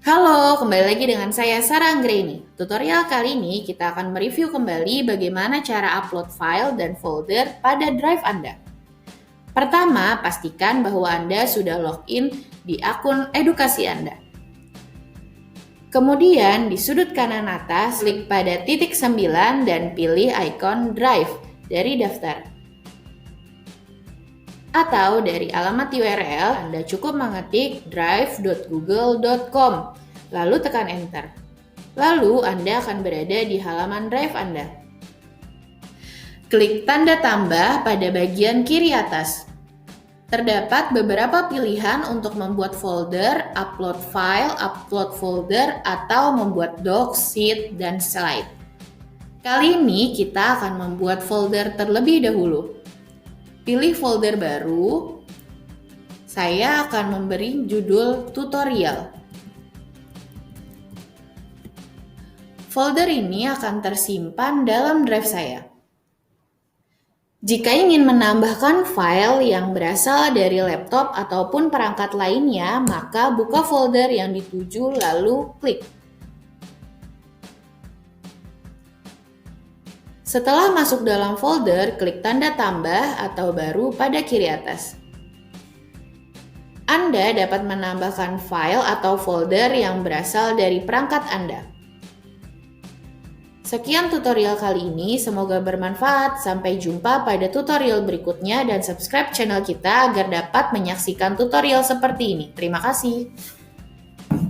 Halo, kembali lagi dengan saya Sarah Anggreni. Tutorial kali ini kita akan mereview kembali bagaimana cara upload file dan folder pada drive Anda. Pertama, pastikan bahwa Anda sudah login di akun edukasi Anda. Kemudian, di sudut kanan atas, klik pada titik 9 dan pilih ikon Drive dari daftar. Atau dari alamat URL, Anda cukup mengetik drive.google.com, lalu tekan Enter. Lalu Anda akan berada di halaman Drive Anda. Klik tanda tambah pada bagian kiri atas. Terdapat beberapa pilihan untuk membuat folder, upload file, upload folder, atau membuat docs, sheet, dan slide. Kali ini kita akan membuat folder terlebih dahulu. Pilih folder baru. Saya akan memberi judul tutorial. Folder ini akan tersimpan dalam drive saya. Jika ingin menambahkan file yang berasal dari laptop ataupun perangkat lainnya, maka buka folder yang dituju lalu klik. Setelah masuk dalam folder, klik tanda tambah atau baru pada kiri atas. Anda dapat menambahkan file atau folder yang berasal dari perangkat Anda. Sekian tutorial kali ini, semoga bermanfaat. Sampai jumpa pada tutorial berikutnya dan subscribe channel kita agar dapat menyaksikan tutorial seperti ini. Terima kasih.